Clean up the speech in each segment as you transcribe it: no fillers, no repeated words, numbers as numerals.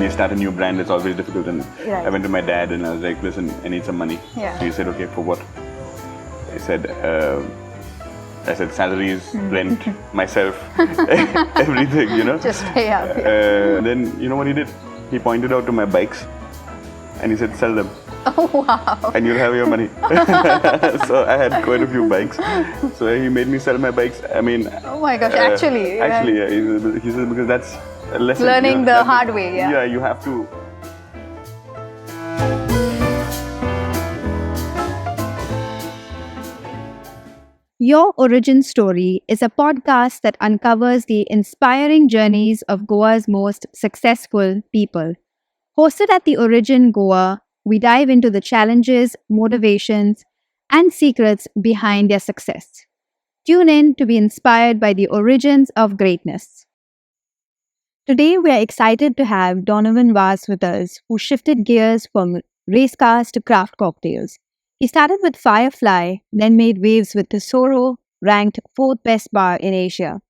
you start a new brand, it's always difficult. And Right. I went to my dad and I was like, listen, I need some money. Yeah. So he said, okay, for what? I said salaries, rent, myself, everything, Just pay up. Then, you know what he did? He pointed out to my bikes and he said, sell them. Oh, wow. And you'll have your money. So I had quite a few bikes. So he made me sell my bikes. I mean... Oh my gosh, actually. Actually, yeah. He said, because that's a lesson. Learning the hard way, yeah. Yeah, you have to... Your Origin Story is a podcast that uncovers the inspiring journeys of Goa's most successful people. Hosted at the Origin Goa, we dive into the challenges, motivations, and secrets behind their success. Tune in to be inspired by the origins of greatness. Today, we are excited to have Donovan Vaz with us, who shifted gears from race cars to craft cocktails. He started with Firefly, then made waves with Tesouro, ranked 4th best bar in Asia.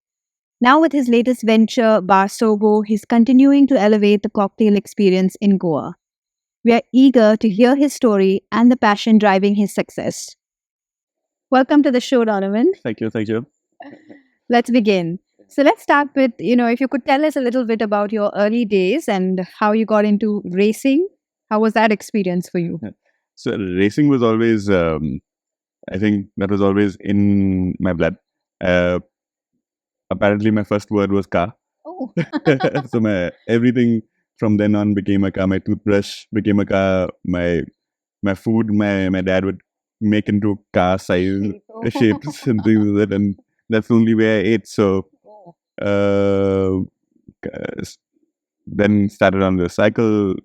Now with his latest venture, Bar SOGO, he's continuing to elevate the cocktail experience in Goa. We are eager to hear his story and the passion driving his success. Welcome to the show, Donovan. Thank you. Let's begin. So let's start with, if you could tell us a little bit about your early days and how you got into racing. How was that experience for you? So racing was always, I think that was always in my blood. Apparently my first word was car. Oh. So everything from then on became a car. My toothbrush became a car. My food, my dad would make into car size shapes and things like that. And that's the only way I ate. So then started on the cycle,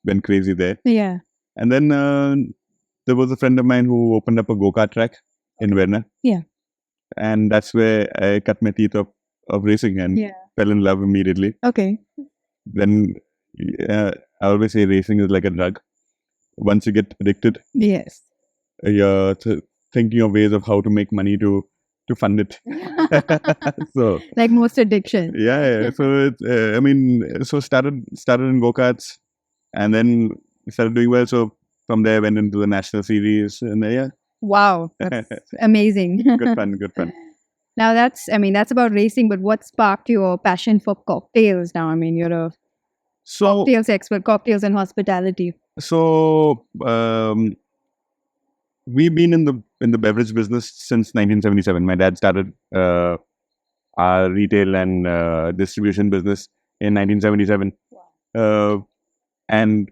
went crazy there. Yeah. And then there was a friend of mine who opened up a go-kart track in Verna. Yeah. And that's where I cut my teeth of racing and fell in love immediately. Okay. Then I always say racing is like a drug. Once you get addicted, Yes. you're thinking of ways of how to make money to fund it. So like most addictions. Yeah. So so started in go-karts and then started doing well. So from there, I went into the national series and Wow, that's amazing. Good fun. Now that's about racing, but what sparked your passion for cocktails now? I mean, you're a cocktails expert, cocktails and hospitality. So we've been in the beverage business since 1977. My dad started our retail and distribution business in 1977. Wow. And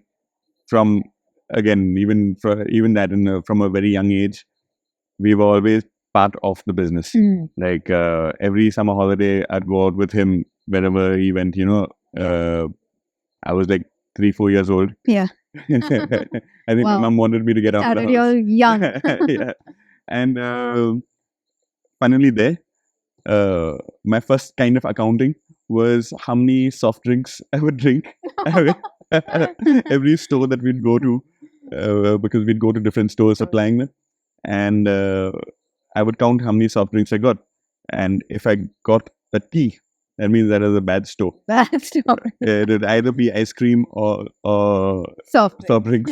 from even that from a very young age, we were always part of the business. Like every summer holiday, I'd go out with him wherever he went. I was like 3-4 years old. Yeah. I think my mom wanted me to get out of the house. You're young. Yeah. And finally there, my first kind of accounting was how many soft drinks I would drink. Every store that we'd go to, because we'd go to different stores supplying them, and I would count how many soft drinks I got. And if I got a tea, that means that is a bad store. Bad store. It would either be ice cream or soft drinks.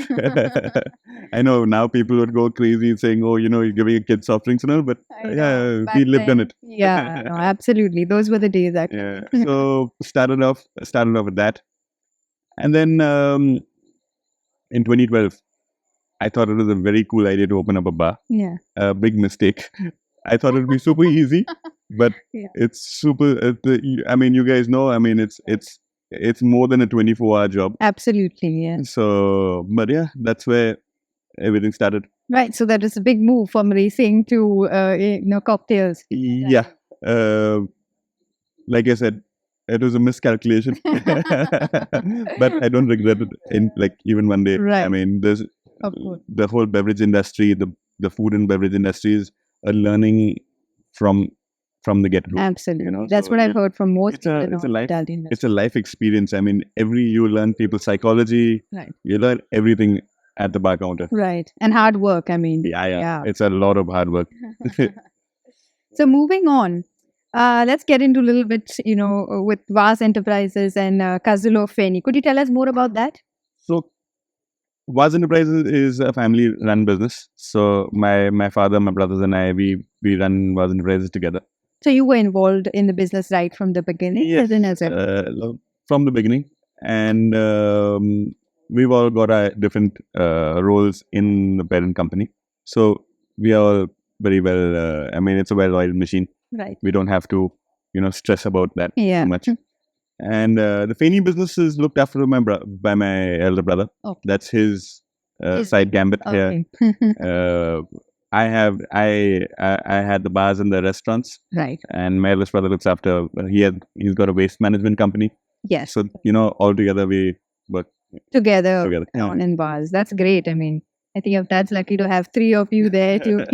I know now people would go crazy saying, "Oh, you're giving a kid soft drinks and all," but we lived on it. Yeah, no, absolutely. Those were the days, actually. Yeah. So started off with that, and then in 2012, I thought it was a very cool idea to open up a bar. Yeah. A big mistake. I thought it would be super easy, but it's super. You guys know. It's more than a 24-hour job. Absolutely, yeah. So, but that's where everything started. Right. So that is a big move from racing to cocktails. Yeah. Like I said, it was a miscalculation, but I don't regret it. Even one day. Right. There's the whole beverage industry, the food and beverage industry is a learning from the get-go. Absolutely. That's what I've heard from most people. It's a life experience. You learn people's psychology. Right. You learn everything at the bar counter. Right. And hard work, Yeah. It's a lot of hard work. So moving on, Let's get into a little bit, with Vaz Enterprises and Kazulo Feni. Could you tell us more about that? So Vaz Enterprises is a family-run business. So my father, my brothers, and I we run Vaz Enterprises together. So you were involved in the business right from the beginning? Yes, from the beginning, and we've all got our different roles in the parent company. So we are all very well. I mean, it's a well-oiled machine. Right. We don't have to, stress about that Yeah. too much. And the Feni business is looked after by my elder brother. Okay. That's his side gambit here. Okay. I had the bars and the restaurants, Right. and my eldest brother looks after. He's got a waste management company. Yes. So all together we work Together. Yeah. On in bars. That's great. I mean, I think your dad's lucky to have three of you there too.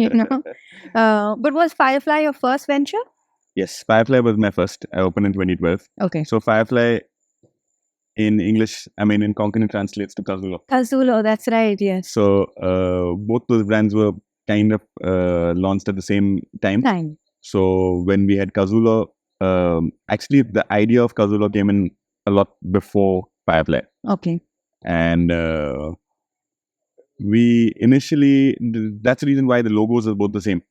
But was Firefly your first venture? Yes, Firefly was my first. I opened in 2012. Okay. So Firefly in English, I mean in Konkani translates to Tesouro. Tesouro, that's right. Yes. So both those brands were kind of launched at the same time. So when we had Kazulo, actually the idea of Kazulo came in a lot before Firefly. Okay. And we initially, that's the reason why the logos are both the same.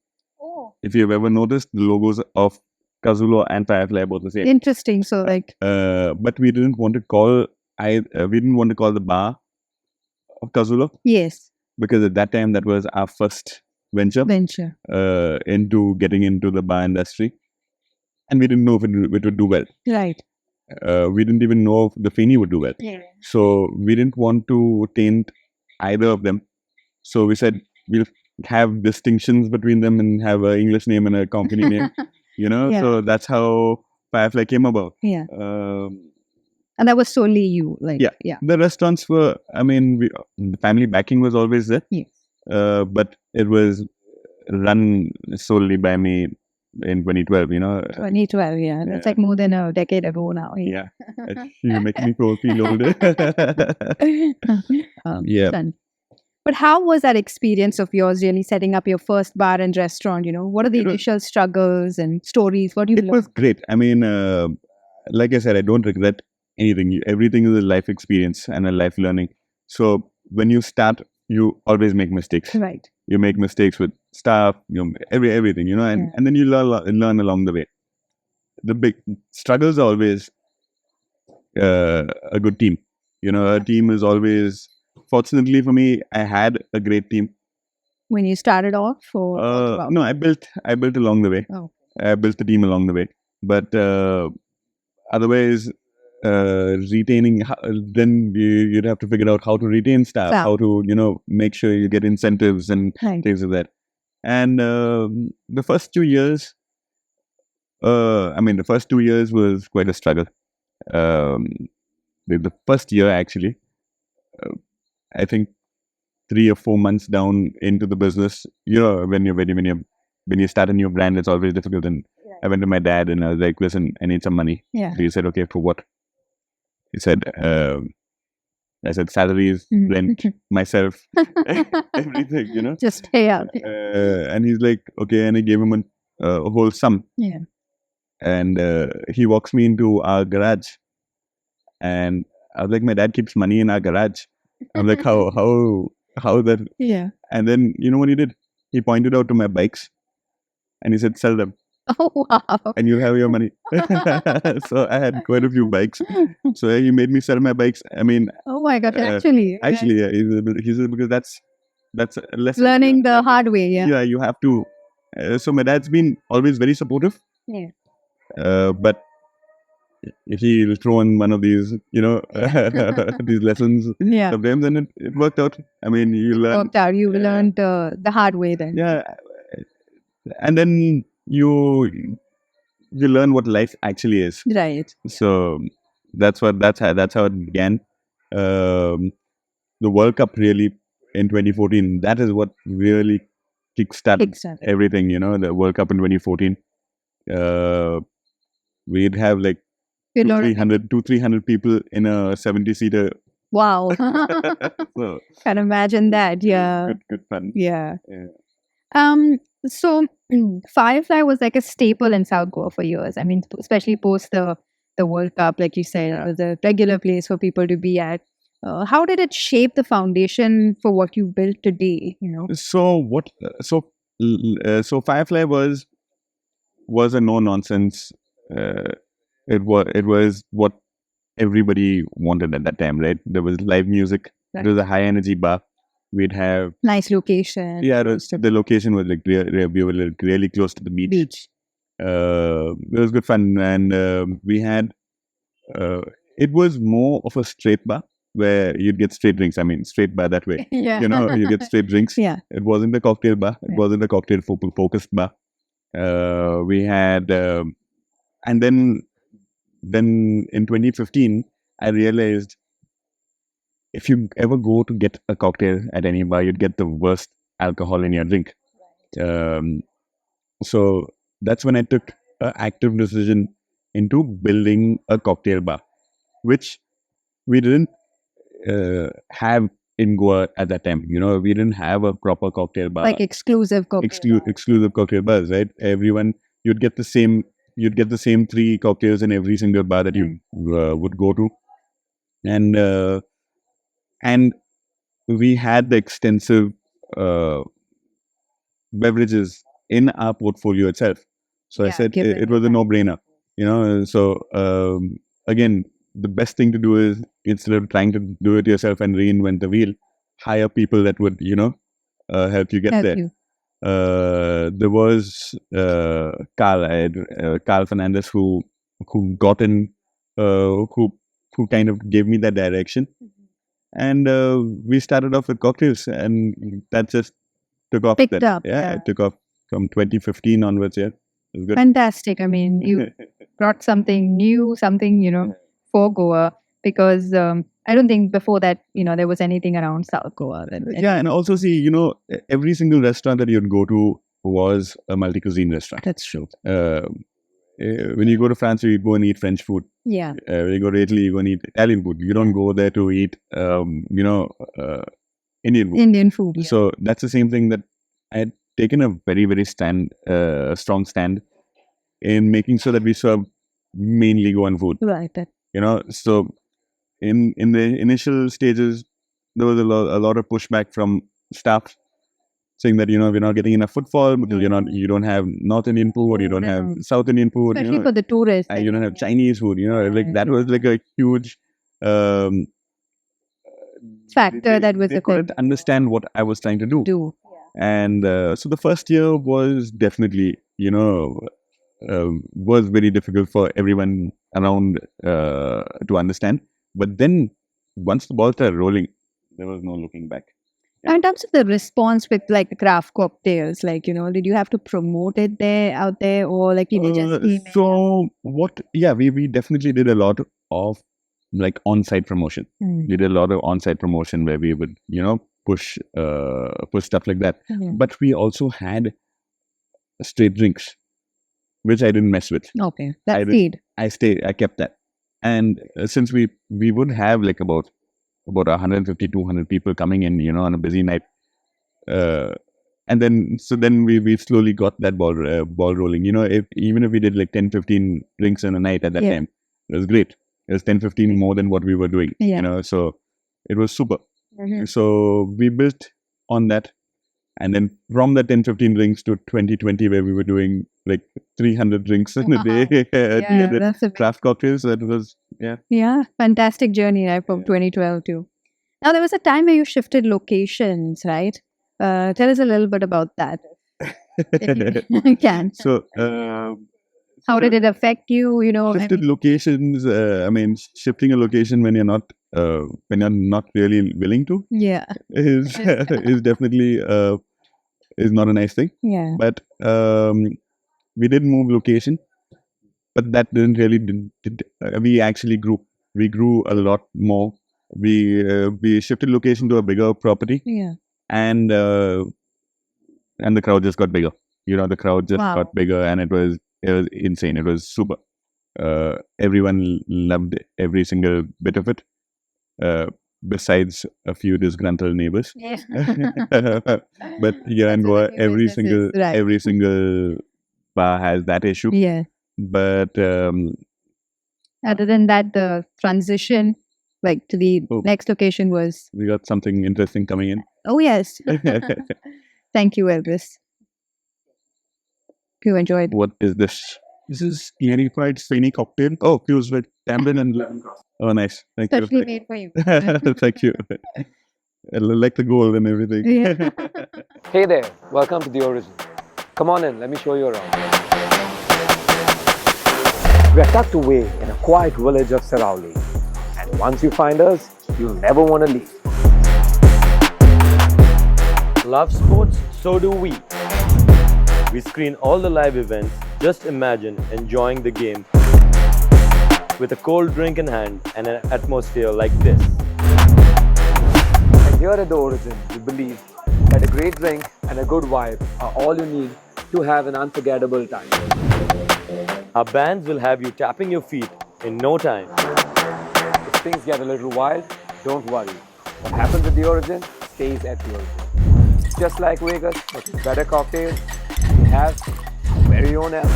Oh. If you've ever noticed, the logos of Kazulo and Firefly are both the same. Interesting. So but we didn't want to call the bar of Kazulo. Yes. Because at that time that was our first venture into getting into the bar industry, and we didn't know if it would do well. Right. We didn't even know if the Feni would do well. Yeah. So we didn't want to taint either of them. So we said we'll have distinctions between them and have an English name and a company name. Yeah. So that's how Firefly came about. Yeah. And that was solely you, yeah. The restaurants were, I mean, the family backing was always there. Yes. But it was run solely by me in 2012, 2012, yeah. That's like more than a decade ago now. Yeah. You make me feel older. Yeah. Fun. But how was that experience of yours really setting up your first bar and restaurant? What are the initial struggles and stories? What do you learn? It was great. I mean, like I said, I don't regret anything. Everything is a life experience and a life learning. So when you start, you always make mistakes. Right. You make mistakes with staff, everything, and then you learn along the way. The big struggles are always a good team. A team is always, fortunately for me, I had a great team. When you started off? Or no, I built along the way. Oh. I built the team along the way. But otherwise, retaining, then you'd have to figure out how to retain staff, how to, make sure you get incentives and things like that. And the first 2 years, the first 2 years was quite a struggle. The first year, actually, I think 3 or 4 months down into the business, when you start a new brand, it's always difficult. And I went to my dad and I was like, listen, I need some money. Yeah. He said, okay, for what? He said, I said, salaries, rent, myself, everything, Just pay out. And he's like, okay. And I gave him a whole sum. Yeah. And he walks me into our garage. And I was like, my dad keeps money in our garage. I'm like, how that? Yeah. And then, you know what he did? He pointed out to my bikes and he said, sell them. Oh, wow. And you'll have your money. So I had quite a few bikes. So he made me sell my bikes. I mean, oh my God, actually. Actually, yeah. He said, because that's a lesson. Learning the hard way, yeah. Yeah, you have to. So my dad's been always very supportive. Yeah. But if he'll throw in one of these, these lessons sometimes, and it worked out. I mean, you learn. Worked out. You learned the hard way then. Yeah. And then you learn what life actually is. Right. So that's how it began. The World Cup really in 2014. That is what really kickstarted everything. The World Cup in 2014. We'd have like 200-300 people in a 70-seater. Wow. So, can imagine that. Yeah. Good fun. Yeah. So Firefly was like a staple in South Goa for years. I mean, especially post the World Cup, like you said, it was a regular place for people to be at. How did it shape the foundation for what you built today? So what? So Firefly was a no nonsense. It was what everybody wanted at that time, right? There was live music. Right. It was a high energy bar. We'd have Nice location. the location was like we were like really close to the beach. It was good fun, and we had. It was more of a straight bar where you'd get straight drinks. I mean, straight bar that way. Yeah. You get straight drinks. Yeah. It wasn't a cocktail bar. It Right. wasn't a cocktail focused bar. We had, and then in 2015, I realized if you ever go to get a cocktail at any bar, you'd get the worst alcohol in your drink. So that's when I took an active decision into building a cocktail bar, which we didn't have in Goa at that time. We didn't have a proper cocktail bar, Like exclusive cocktail. exclusive cocktail bars, right? Everyone, you'd get the same 3 cocktails in every single bar that you would go to, and we had the extensive beverages in our portfolio itself. So I said it was a no-brainer, So again, the best thing to do is, instead of trying to do it yourself and reinvent the wheel, hire people that would, help you get there. There was Carl Fernandez who got in, who kind of gave me that direction, and we started off with cocktails, and that just took off. Picked up. It took off from 2015 onwards. Yeah, it was good. Fantastic. I mean, you brought something new, something for Goa, because I don't think before that there was anything around South Goa. And also see, every single restaurant that you'd go to was a multi-cuisine restaurant. That's true. When you go to France, you go and eat French food. Yeah. When you go to Italy, you go and eat Italian food. You don't go there to eat, Indian food. Indian food. Yeah. So that's the same thing that I had taken a very, very strong stand in making sure that we serve mainly Goan food. Right. So in the initial stages, there was a lot of pushback from staff saying that we're not getting enough footfall because you don't have North Indian food, or you don't have South Indian food, especially for the tourists. You don't have Chinese food, like that was like a huge factor that was they couldn't understand what I was trying to do. And so the first year was definitely was very difficult for everyone around to understand, but then once the ball started rolling, there was no looking back. In terms of the response with like the craft cocktails, did you have to promote it out there, or like you just email? So what? Yeah, we definitely did a lot of like on-site promotion. We did a lot of on-site promotion where we would push stuff like that. But we also had straight drinks, which I didn't mess with. Okay, that stayed. I kept that, and since we would have like about 150, 200 people coming in, on a busy night. And then we slowly got that ball rolling. Even if we did like 10, 15 drinks in a night at that time, it was great. It was 10, 15 more than what we were doing, so it was super. So we built on that. And then from the 10, 15 drinks to 2020, where we were doing like 300 drinks in a day, 300 craft cocktails. That was, fantastic journey, right, from 2012 to now. There was a time where you shifted locations, right? Tell us a little bit about that. If you can. So, how did it affect you? Shifted locations. I mean, shifting a location when you're not really willing to. Yeah, is definitely is not a nice thing. Yeah, but we did move location, but that didn't really we actually grew. We grew a lot more. We shifted location to a bigger property. Yeah, and the crowd just got bigger. The crowd just got bigger, and it was insane. It was super. Everyone loved every single bit of it. besides a few disgruntled neighbors. Yeah. But here in That's what Goa, the new business is, right. every single bar has that issue. Yeah. But Other than that, the transition like to the Oh. next location was. we got something interesting coming in. Oh yes. Thank you, Elvis. You enjoyed. What is this? This is clarified Sweeney cocktail. Oh, fused with tamarind and lemon. Oh, nice. Thank Especially you. made for you. Thank you. I like the gold and everything. Yeah. Hey there, welcome to the Origin. Come on in, let me show you around. We are tucked away in a quiet village of Sarauli. And once you find us, you'll never want to leave. Love sports? So do we. We screen all the live events. Just imagine enjoying the game with a cold drink in hand and an atmosphere like this. And here at the Origin, we believe that a great drink and a good vibe are all you need to have an unforgettable time. Our bands will have you tapping your feet in no time. If things get a little wild, don't worry. What happens at the Origin stays at the Origin. Just like Vegas, but with better cocktails, we have our very own app.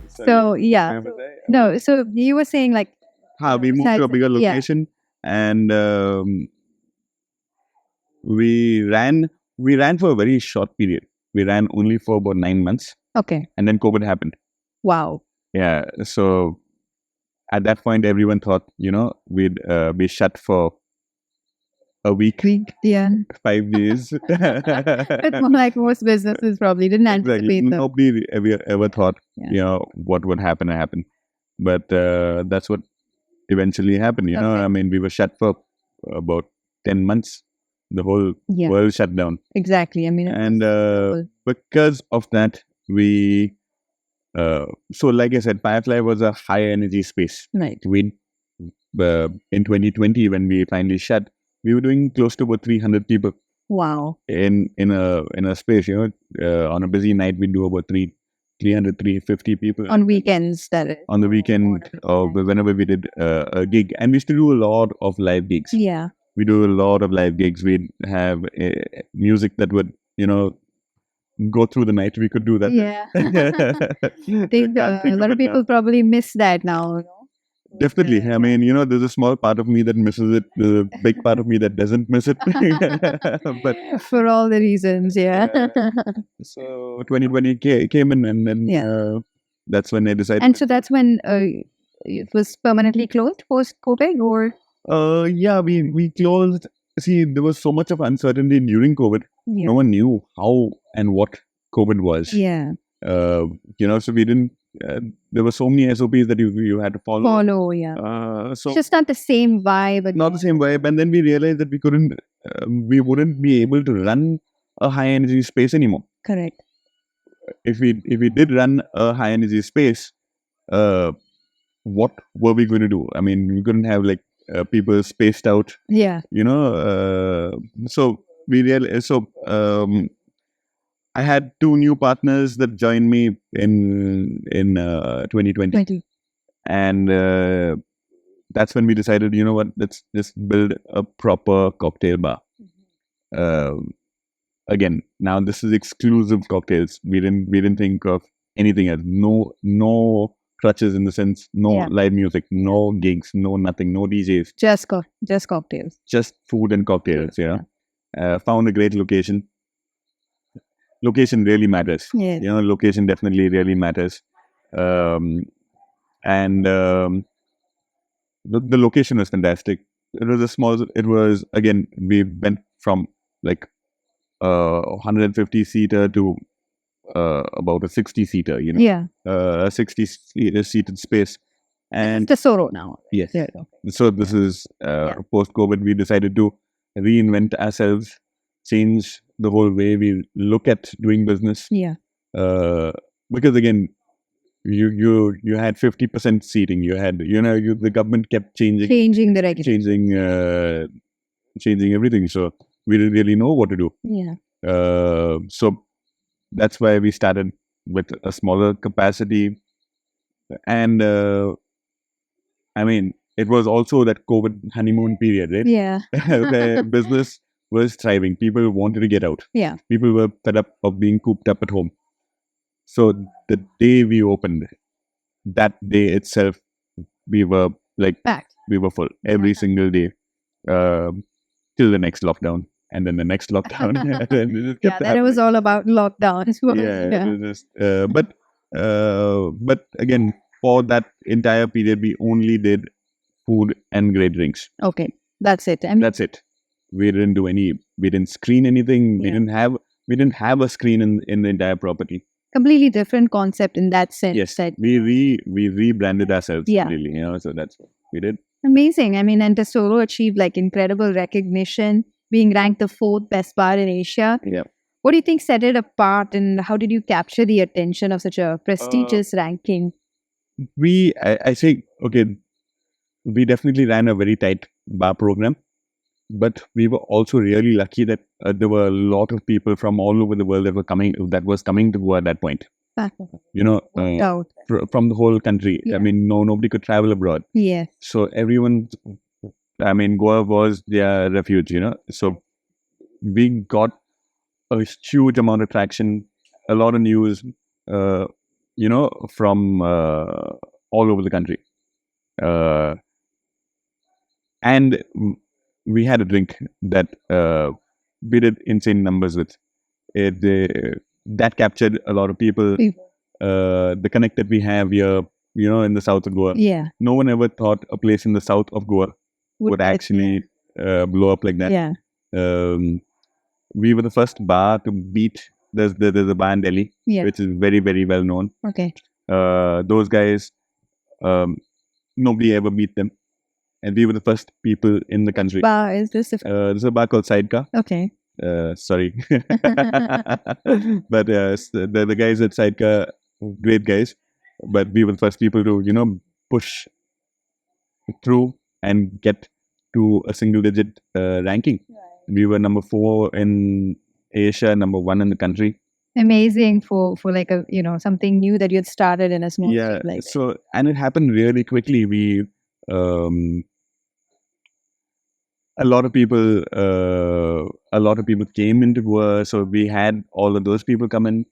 So yeah. No, so you were saying like We moved to a bigger Yeah. location, and we ran for a very short period. We ran only for about 9 months, okay. and then COVID happened. Wow. Yeah, so at that point, everyone thought, we'd be shut for a week, Yeah. 5 days. It's more like most businesses probably didn't Exactly. anticipate that. Nobody ever thought, Yeah. what would happen. But that's what eventually happened. Okay. I mean, we were shut for about 10 months. The whole Yeah. world shut down. Exactly. I mean, And cool. because of that, we so like I said, Firefly was a high energy space. right. We in 2020, when we finally shut, we were doing close to about 300 people Wow. in a space. On a busy night, we do about 350 people On weekends, that is. on the weekend or whenever we did a gig. And we used to do a lot of live gigs. Yeah. We do a lot of live gigs. We'd have music that would, go through the night. We could do that. Yeah. Can't think A lot of it now. people probably miss that now. Definitely. I mean, there's a small part of me that misses it. There's a big part of me that doesn't miss it. But for all the reasons, yeah. so 2020 came in, and then Yeah. that's when I decided. And so that's when it was permanently closed post COVID, or Yeah, we closed. See, there was so much of uncertainty during COVID. yeah. No one knew how and what COVID was. Yeah. So we didn't. There were so many SOPs that you had to follow. Follow, yeah. So Just not the same vibe. not the same vibe, and then we realized that we wouldn't be able to run a high energy space anymore. Correct. If we did run a high energy space, what were we going to do? I mean, we couldn't have like people spaced out. Yeah. So we realized. So I had 2 new partners that joined me in 2020, 20. and that's when we decided, let's just build a proper cocktail bar. Again, now this is exclusive cocktails. We didn't think of anything else. No crutches, in the sense, no Yeah. live music, no gigs, no nothing, no DJs, Just cocktails. just food and cocktails. Found a great location. Location really matters. Yes. Location definitely really matters. And the location was fantastic. It was, again, we went from like 150 seater to about a 60 seater, Yeah. a 60 seated space. And Tesouro now. yes, Yeah. so this is post-COVID. We decided to reinvent ourselves, change the whole way we look at doing business. Yeah. Because again, you had 50% seating. You had the government kept changing Changing the regulation. changing everything. So we didn't really know what to do. Yeah. So that's why we started with a smaller capacity, and I mean, it was also that COVID honeymoon period, right? Yeah. Where business was thriving. People wanted to get out. Yeah. People were fed up of being cooped up at home. So the day we opened, that day itself, we were like, Fact. we were full every single day till the next lockdown. And then the next lockdown. And then it just Yeah, kept then it was happening. all about lockdowns. Yeah, it was just, but again, for that entire period, we only did food and great drinks. Okay, that's it. I mean, That's it. We didn't screen anything. Yeah. We didn't have a screen in the entire property. completely different concept in that sense. Yes, That we rebranded ourselves. Yeah. Really, so that's what we did. amazing. I mean, and Tesoro achieved like incredible recognition, being ranked the 4th best bar in Asia. Yeah. What do you think set it apart, and how did you capture the attention of such a prestigious ranking? I say, okay, we definitely ran a very tight bar program, but we were also really lucky that there were a lot of people from all over the world that was coming to Goa at that point. Worked out. From the whole country. Yeah. I mean, nobody could travel abroad. Yeah. So everyone, I mean, Goa was their refuge, So we got a huge amount of traction, a lot of news, from all over the country. And we had a drink that we did insane numbers with. That captured a lot of people. The connect that we have here, in the south of Goa. Yeah. No one ever thought a place in the south of Goa would actually blow up like that. Yeah. We were the first bar to beat. There's a bar in Delhi, Yeah. which is very, very well known. Okay. Those guys, nobody ever beat them, and we were the first people in the country. Bar is this? There's a bar called Sidecar. Okay. Sorry, but the guys at Sidecar, great guys. But we were the first people to push through and get to a single-digit ranking. We were number 4 in Asia, number 1 in the country. Amazing for like a something new that you had started in a small Yeah. street like that. So, and it happened really quickly. A lot of people came into Goa, so we had all of those people come in.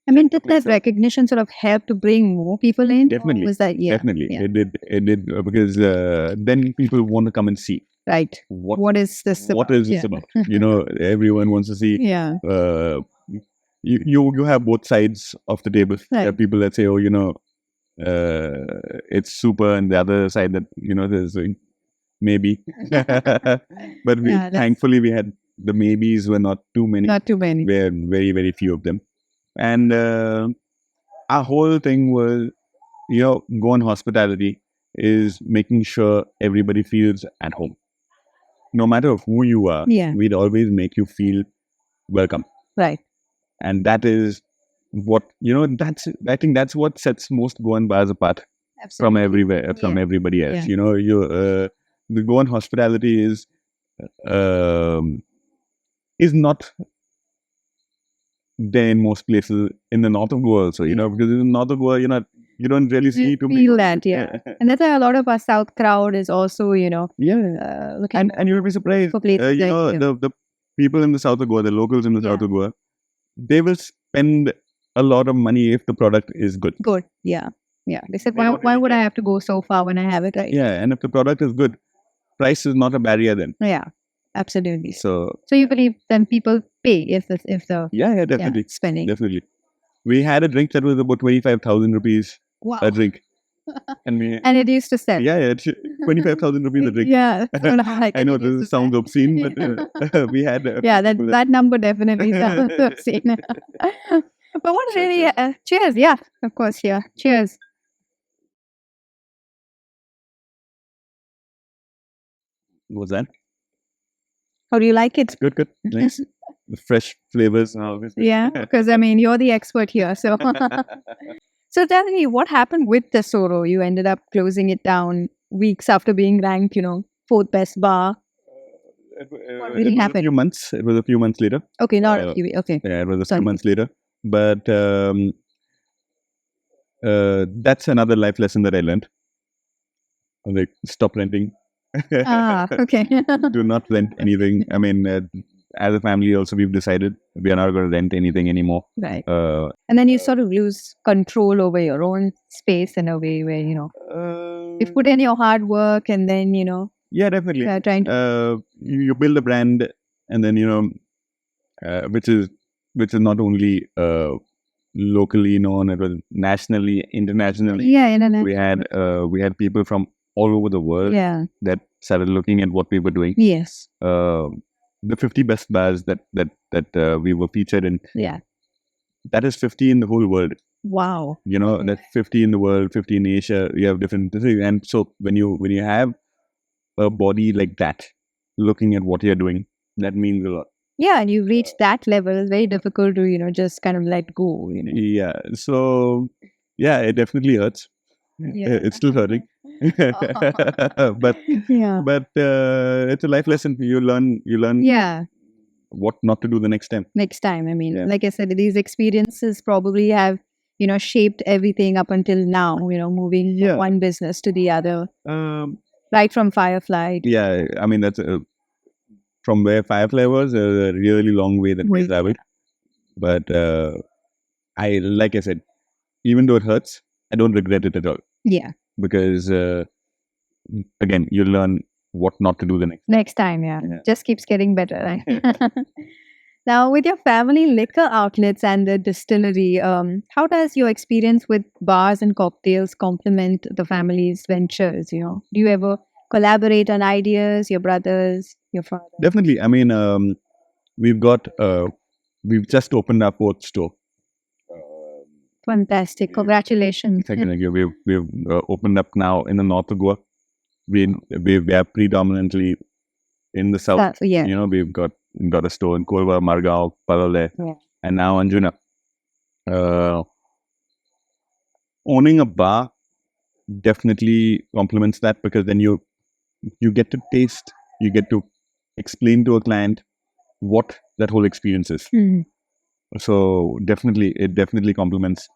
I mean, did that Makes sense. recognition sort of help to bring more people in? Or Definitely. was that Definitely, Yeah. it did because then people want to come and see Right. What is this what about? is this about. Everyone wants to see. Yeah. You have both sides of the table. There are Right. people that say, it's super, and the other side that there's maybe. But thankfully we had the maybes were not too many. Not too many. Were very, very few of them, and our whole thing was, Go on hospitality is making sure everybody feels at home. No matter who you are, Yeah. we'd always make you feel welcome. Right. And that is what, I think that's what sets most Goan bars apart from everywhere, from Yeah. everybody else. Yeah. The Goan hospitality is not there in most places in the north of Goa also, because in the north of Goa, you don't really see too many. Feel that, yeah. And that's why a lot of our south crowd is also, Yeah. looking And you'll be surprised. for places like The people in the south of Goa, the locals in the south Yeah. of Goa, they will spend a lot of money if the product is good. good. Yeah. Yeah. They said, They why don't really would I care. have to go so far when I have it right? Yeah, and if the product is good, price is not a barrier then. Yeah. Absolutely. So So you believe then people pay if the yeah, definitely, spending. definitely. We had a drink that was about 25,000 rupees Wow. a drink, and And it used to sell. it's 25,000 rupees a drink. Yeah. I know this sounds obscene, but we had Yeah, people that number definitely sounds obscene. But what Sure, really, cheers. Yeah, of course. Yeah. Cheers. was that How do you like it? good, nice, the fresh flavors and all this. Yeah, because I mean, you're the expert here. So, so tell me, what happened with Tesoro? You ended up closing it down weeks after being ranked, 4th best bar. What really it was happened? a few months. It was a few months later. Okay, not a Uh, few. Okay, Yeah, it was a Sorry. few months later. But that's another life lesson that I learned. like stop renting. Okay. Do not rent anything. I mean, as a family, also we've decided we are not going to rent anything anymore. Right. Uh, And then you sort of lose control over your own space in a way where, you've put in your hard work and then, yeah, definitely. you're trying to. You build a brand, and then which is not only locally known, it was nationally, internationally. Yeah, internet. We had people from all over the world Yeah. that started looking at what we were doing. Yes. The 50 best bars that we were featured in, Yeah. that is 50 in the whole world. Wow. That's 50 in the world, 50 in Asia. You have different things. And so when you have a body like that looking at what you're doing, that means a lot. Yeah, and you reach that level, it's very difficult to, just kind of let go, Yeah. So yeah, it definitely hurts. Yeah. It's still hurting. but Yeah. it's a life lesson. You learn Yeah. what not to do the next time. Next time. I mean, Yeah. like I said, these experiences probably have, shaped everything up until now, moving Yeah. from one business to the other, Um, right from Firefly. yeah, I mean, that's from where Firefly was a really long way that we Way. traveled. But like I said, even though it hurts, I don't regret it at all, Yeah. because again, you learn what not to do the Next time, yeah. Yeah. Just keeps getting better, right? Now, with your family liquor outlets and the distillery, how does your experience with bars and cocktails complement the family's ventures? Do you ever collaborate on ideas, your brothers, your father? Definitely. I mean, we've just opened our fourth store. Fantastic. Congratulations. We've opened up now in the north of Goa. We are predominantly in the south. Yeah. We've got a store in Kolva, Margao, Palole, Yeah. and now Anjuna. Owning a bar definitely complements that, because then you get to taste, you get to explain to a client what that whole experience is. Mhm. So it definitely complements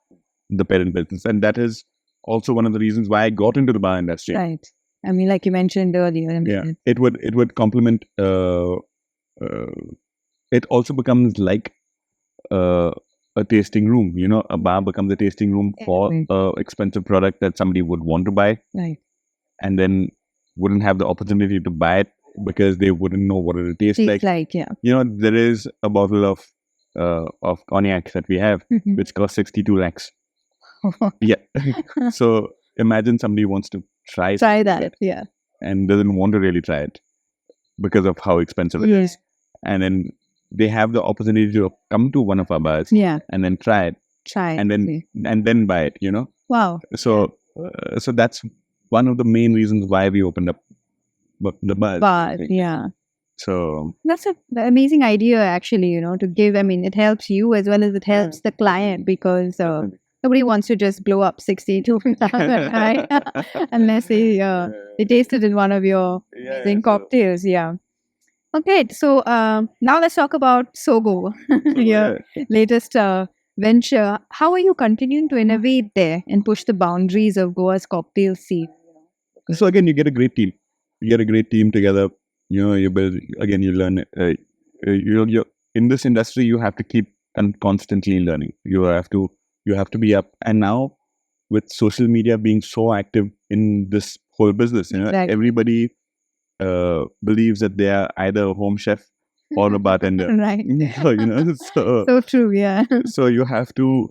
the parent business, and that is also one of the reasons why I got into the bar industry. Right. I mean, like you mentioned earlier. Yeah, it would complement. It also becomes like a tasting room. A bar becomes a tasting room for Right. a expensive product that somebody would want to buy, Right. and then wouldn't have the opportunity to buy it because they wouldn't know what it tastes like. Yeah. There is a bottle of cognac that we have, Mhm. which costs 62 lakhs. Yeah. So imagine somebody wants to try Try something like that. Yeah. and doesn't want to really try it because of how expensive it is. And then they have the opportunity to come to one of our bars Yeah. and then try it Try. and then buy it, Wow. So that's one of the main reasons why we opened up the bars. But yeah. So That's an amazing idea, actually, to give. I mean, it helps you as well as it helps the client, because nobody wants to just blow up 62, right? Unless they tasted in one of your amazing cocktails. Yeah. Okay, so now let's talk about SOGO, your latest venture. How are you continuing to innovate there and push the boundaries of Goa's cocktail scene? So again, you get a great team. You get a great team together. You build, again, you learn. You're in this industry. You have to keep constantly learning. You have to be up. And now, with social media being so active in this whole business, Exactly. everybody believes that they are either a home chef or a bartender. Right. So So true. Yeah. so you have to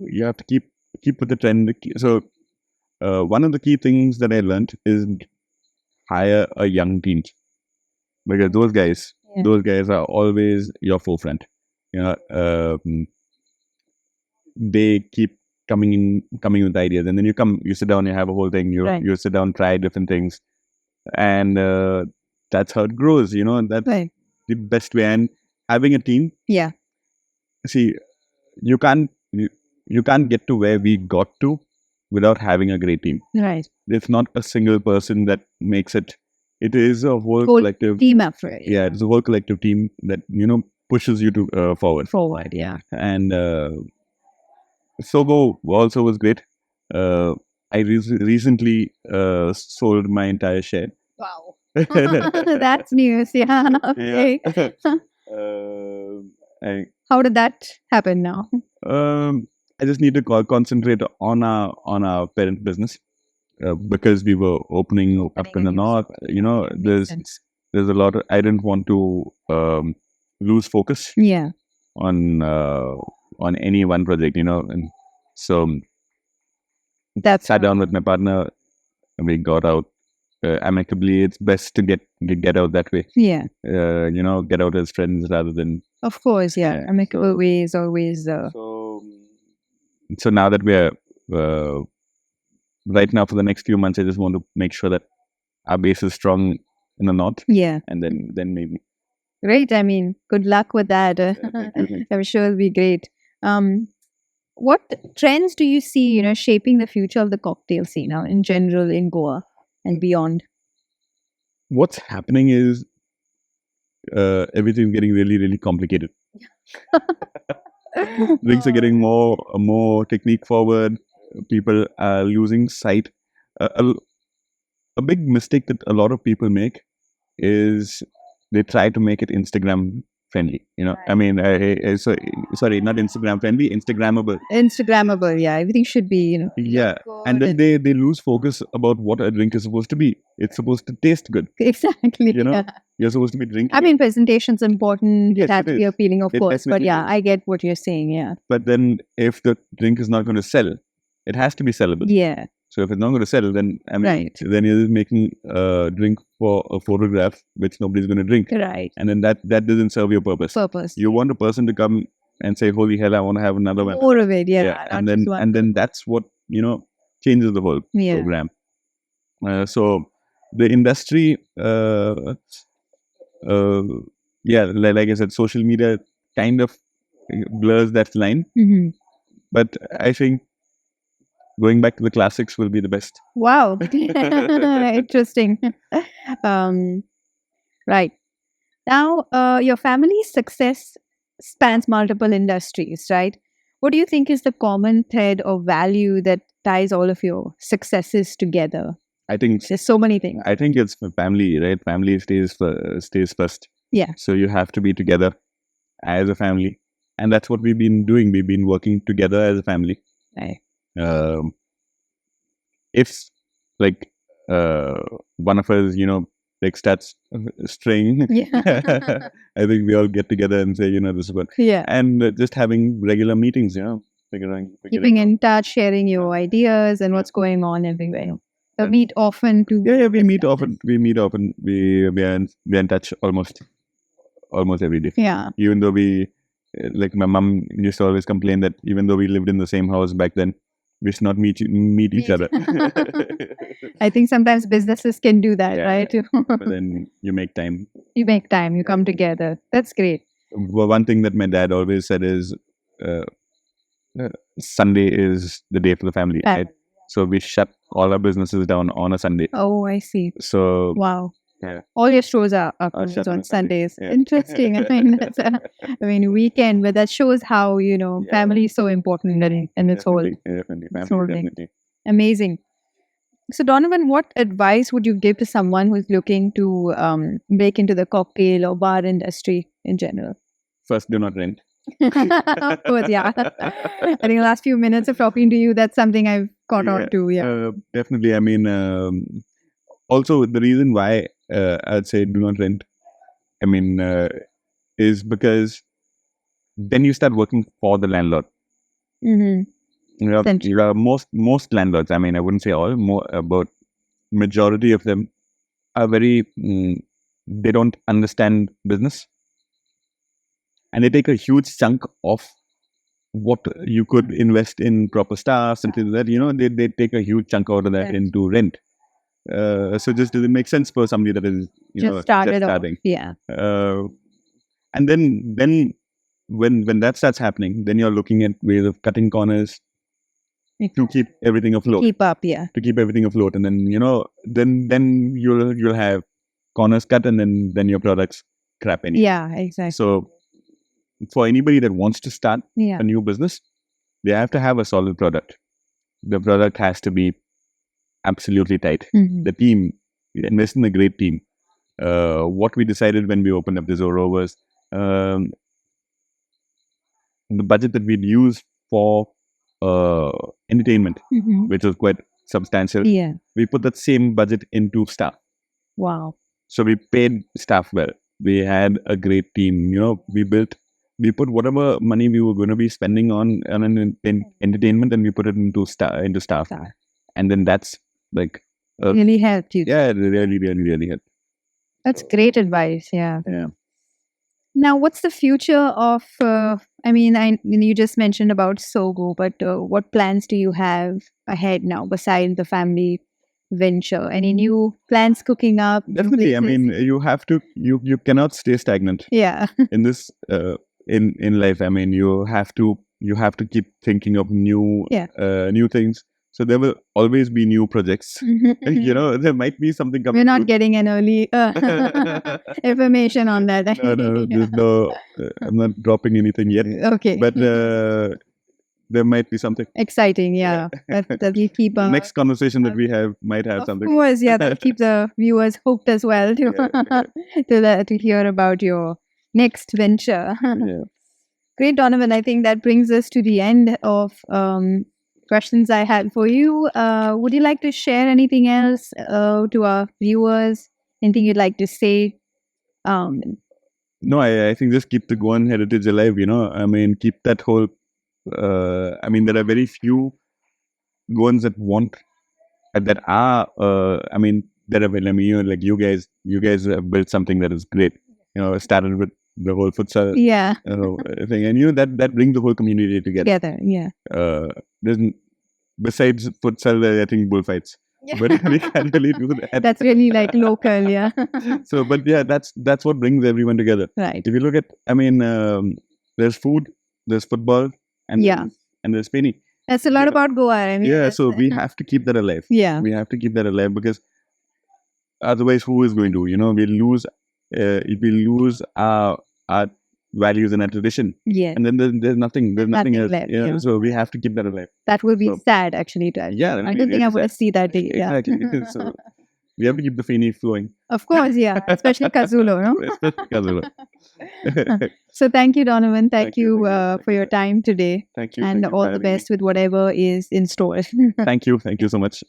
keep with the trend. So one of the key things that I learned is hire a young team, because those guys are always your forefront. They keep coming with ideas, and then you sit down, you have a whole thing, Right. you sit down, try different things, and that's how it grows. That's Right. the best way. And having a team, Yeah. see, you can't get to where we got to without having a great team. Right. It's not a single person that makes it. It is a whole Whole collective. team effort. Yeah, it's a whole collective team that pushes you to forward. Yeah. And SOGO also was great. I recently sold my entire share. Wow. That's news. Yeah. Okay. I How did that happen now? I just need to concentrate on our parent business because we were opening up in a the new north. You know, Makes sense. there's a lot. I didn't want to lose focus Yeah. on any one project. You know, and so That's sat down with my partner and we got out amicably. It's best to get out that way. yeah. You know, get out as friends rather than Of course. Yeah. Amicable way is always. so now that we're right now for the next few months, I just want to make sure that our base is strong in the north, Yeah. and then maybe. Great. I mean, good luck with that. I'm sure it'll be great. What trends do you see, shaping the future of the cocktail scene now in general in Goa and beyond? What's happening is everything's getting really, really complicated. Drinks are getting more technique forward. People are losing sight. A big mistake that a lot of people make is they try to make it Instagram friendly. You know, I mean, sorry, not Instagram friendly, Instagrammable. Instagrammable, yeah. Everything should be, Yeah, and then they lose focus about what a drink is supposed to be. It's supposed to taste good. Exactly. You know, yeah. you're supposed to be drinking. I mean, presentation's important. Yes, It has it to be is. appealing, of It course. But definitely yeah, is. I get what you're saying. Yeah. But then, if the drink is not going to sell, it has to be sellable. Yeah. So if it's not going to sell, then I mean, Right. then you're just making a drink for a photograph which nobody's going to drink, Right. and then that doesn't serve your purpose. Purpose. You want a person to come and say, "Holy hell, I want to have another one." More of it, yeah. and not then just one. that's what changes the whole Yeah. program. So the industry, like I said, social media kind of blurs that line. Mhm. But I think going back to the classics will be the best. Wow. Interesting. Right. Now, your family's success spans multiple industries, right? What do you think is the common thread or value that ties all of your successes together? I think There's so many things. it's family, right? Family stays first. Yeah. So you have to be together as a family, and that's what we've been doing. We've been working together as a family. Right. If like one of us, like starts straying, Yeah. I think we all get together and say, this is what, Yeah. and just having regular meetings, Keeping in touch, sharing your ideas and what's going on everywhere. So meet often to. Yeah, we meet often. We are in touch almost every day. Yeah. Even though like my mom used to always complain that even though we lived in the same house back then, we should not meet each other. I think sometimes businesses can do that, Yeah. right? But then you make time. You make time, you come together. That's great. Well, one thing that my dad always said is Sunday is the day for the family, right? So we shut all our businesses down on a Sunday. Oh, I see. So Wow. Yeah. All your stores are shut on on Sunday. Sundays. Yeah. Interesting. I mean, weekend, but that shows how, family is so important in its whole. Definitely, its whole thing. definitely. Amazing. So, Donovan, what advice would you give to someone who's looking to break into the cocktail or bar industry in general? First, do not rent. Of course, yeah. I think the last few minutes of talking to you, that's something I've caught on to. Yeah. Definitely. I mean, also the reason why I'd say do not rent, I mean, is because then you start working for the landlord. Mm-hmm. Most landlords, I mean, I wouldn't say all, but majority of them are very, they don't understand business. And they take a huge chunk of what you could invest in proper staff and things like that. They take a huge chunk out of that Right. into rent. So just doesn't make sense for somebody that is Just started off. starting. Yeah. And then when that starts happening, then you're looking at ways of cutting corners to keep everything afloat. Keep up, yeah. To keep everything afloat, and then then you'll have corners cut, and then your products crap anyway. Yeah, exactly. So for anybody that wants to start Yeah. a new business, they have to have a solid product. The product has to be absolutely tight. Mhm. The team, we invested in a great team. What we decided when we opened up Tesouro was um, the budget that we'd use for entertainment, Mhm. which was quite substantial. Yeah. We put that same budget into staff. Wow. So we paid staff well. We had a great team. We put whatever money we were going to be spending on entertainment, and we put it into staff. Staff. And then that's like, Really helped you. yeah, it really helped. That's great advice. Yeah. Yeah. Now, what's the future of? You just mentioned about SOGO, but what plans do you have ahead now besides the family venture? Any new plans cooking up? new Definitely. I places? mean, you have to. You cannot stay stagnant Yeah. in this. In life, I mean, you have to keep thinking of new things. So there will always be new projects. There might be something coming. We're not through. getting an early information on that. No, there's no. I'm not dropping anything yet. Okay. But there might be something. Exciting. Yeah. That we keep. The next conversation that we have might have Of something. course, yeah. That keep the viewers hooked as well to hear about your next venture. Yeah. Great, Donovan. I think that brings us to the end of questions I had for you. Would you like to share anything else to our viewers? Anything you'd like to say? No, I think just keep the Goan heritage alive. I mean, keep that whole. I mean, there are very few Goans that are. I mean, there are. I mean, like you guys have built something that is great. Started with the whole futsal Yeah. thing, and that brings the whole community together. Yeah. There's besides futsal, I think bullfights. But we can't really do that. That's really like local. Yeah. So, but yeah, that's what brings everyone together. Right. If you look at, I mean, there's food, there's football, and Yeah. there's penny. That's a lot about Goa. I mean, Yeah, that's- so we have to keep that alive. Yeah. We have to keep that alive because otherwise, who is going to? We'll lose our values and our tradition, Yeah. and then there's nothing Nothing else. left, Yeah, yeah. so we have to keep that alive. That would be So- sad, actually. Yeah, I don't think I want to see that day. Yeah. Exactly. So we have to keep the feni flowing. Of course, yeah. Especially Kazulo, no? Especially Kazula. So thank you, Donovan. Thank Thank you, you thank you. for your time today. Thank you. And thank you for all the having me. best with whatever is in store. Thank you so much.